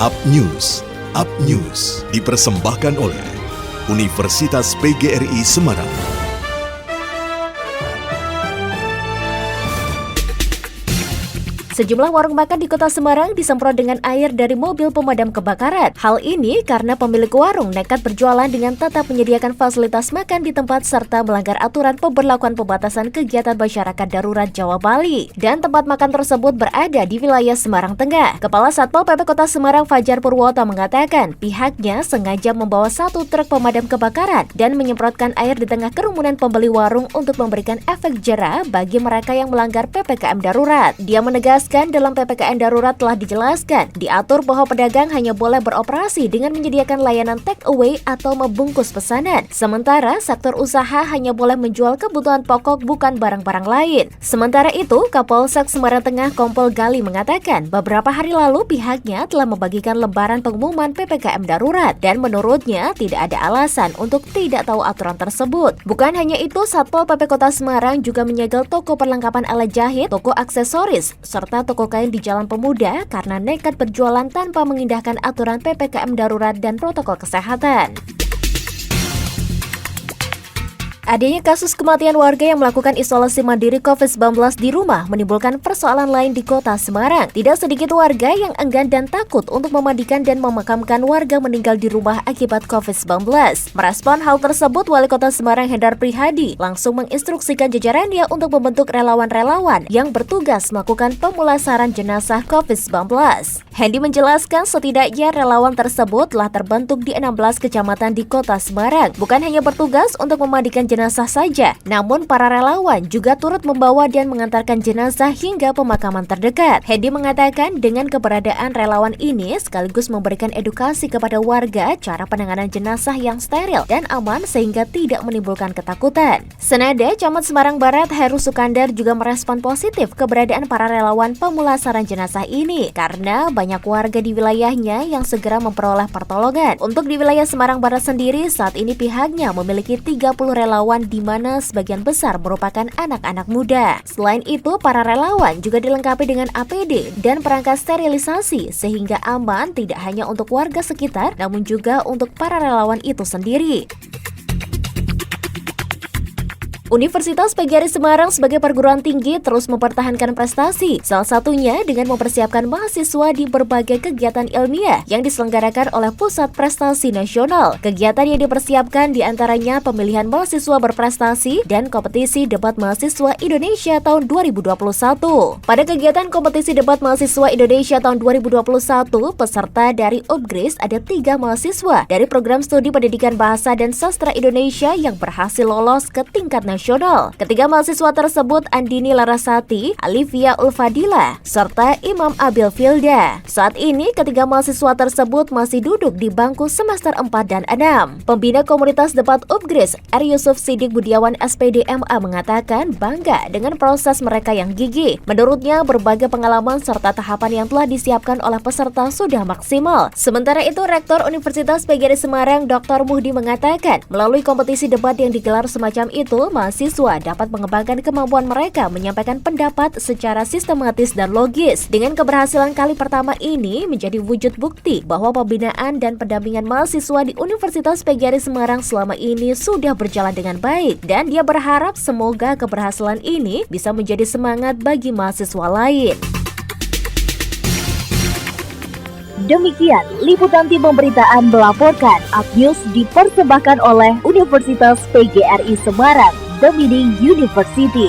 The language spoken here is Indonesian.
Up News dipersembahkan oleh Universitas PGRI Semarang. Sejumlah warung makan di kota Semarang disemprot dengan air dari mobil pemadam kebakaran. Hal ini karena pemilik warung nekat berjualan dengan tetap menyediakan fasilitas makan di tempat serta melanggar aturan pemberlakuan pembatasan kegiatan masyarakat darurat Jawa Bali. Dan tempat makan tersebut berada di wilayah Semarang Tengah. Kepala Satpol PP Kota Semarang Fajar Purwoto mengatakan pihaknya sengaja membawa satu truk pemadam kebakaran dan menyemprotkan air di tengah kerumunan pembeli warung untuk memberikan efek jera bagi mereka yang melanggar PPKM darurat. Dia menegaskan dalam PPKM darurat telah dijelaskan, diatur bahwa pedagang hanya boleh beroperasi dengan menyediakan layanan take away atau membungkus pesanan. Sementara sektor usaha hanya boleh menjual kebutuhan pokok bukan barang-barang lain. Sementara itu, Kapolsek Semarang Tengah Kompol Gali mengatakan beberapa hari lalu pihaknya telah membagikan lembaran pengumuman PPKM darurat dan menurutnya tidak ada alasan untuk tidak tahu aturan tersebut. Bukan hanya itu, Satpol PP Kota Semarang juga menyegel toko perlengkapan alat jahit, toko aksesoris, serta toko kain di Jalan Pemuda karena nekat berjualan tanpa mengindahkan aturan PPKM darurat dan protokol kesehatan. Adanya kasus kematian warga yang melakukan isolasi mandiri COVID-19 di rumah menimbulkan persoalan lain di kota Semarang. Tidak sedikit warga yang enggan dan takut untuk memandikan dan memakamkan warga meninggal di rumah akibat COVID-19. Merespon hal tersebut, Wali Kota Semarang Hendar Prihadi langsung menginstruksikan jajarannya untuk membentuk relawan-relawan yang bertugas melakukan pemulasaran jenazah COVID-19. Hendi menjelaskan setidaknya relawan tersebut telah terbentuk di 16 kecamatan di kota Semarang. Bukan hanya bertugas untuk memandikan jenazah saja, namun para relawan juga turut membawa dan mengantarkan jenazah hingga pemakaman terdekat. Hendi mengatakan dengan keberadaan relawan ini sekaligus memberikan edukasi kepada warga cara penanganan jenazah yang steril dan aman sehingga tidak menimbulkan ketakutan. Senada, Camat Semarang Barat Heru Sukandar juga merespon positif keberadaan para relawan pemulasaran jenazah ini karena banyak warga di wilayahnya yang segera memperoleh pertolongan. Untuk di wilayah Semarang Barat sendiri, saat ini pihaknya memiliki 30 relawan di mana sebagian besar merupakan anak-anak muda. Selain itu, para relawan juga dilengkapi dengan APD dan perangkat sterilisasi sehingga aman tidak hanya untuk warga sekitar namun juga untuk para relawan itu sendiri. Universitas PGRI Semarang sebagai perguruan tinggi terus mempertahankan prestasi, salah satunya dengan mempersiapkan mahasiswa di berbagai kegiatan ilmiah yang diselenggarakan oleh Pusat Prestasi Nasional. Kegiatan yang dipersiapkan diantaranya pemilihan mahasiswa berprestasi dan kompetisi debat mahasiswa Indonesia tahun 2021. Pada kegiatan kompetisi debat mahasiswa Indonesia tahun 2021, peserta dari UPGRIS ada 3 mahasiswa dari program studi pendidikan bahasa dan sastra Indonesia yang berhasil lolos ke tingkat nasional. Ketiga mahasiswa tersebut Andini Larasati, Alivia Ulfadila, serta Imam Abil Filda. Saat ini ketiga mahasiswa tersebut masih duduk di bangku semester 4 dan 6. Pembina komunitas debat UPGRIS, R. Yusuf Sidik Budiawan SPD MA mengatakan bangga dengan proses mereka yang gigih. Menurutnya berbagai pengalaman serta tahapan yang telah disiapkan oleh peserta sudah maksimal. Sementara itu Rektor Universitas PGRI Semarang Dr. Muhdi mengatakan melalui kompetisi debat yang digelar semacam itu, mahasiswa dapat mengembangkan kemampuan mereka menyampaikan pendapat secara sistematis dan logis. Dengan keberhasilan kali pertama ini menjadi wujud bukti bahwa pembinaan dan pendampingan mahasiswa di Universitas PGRI Semarang selama ini sudah berjalan dengan baik dan dia berharap semoga keberhasilan ini bisa menjadi semangat bagi mahasiswa lain. Demikian liputan tim pemberitaan melaporkan. Up News dipersembahkan oleh Universitas PGRI Semarang, The Meaning University.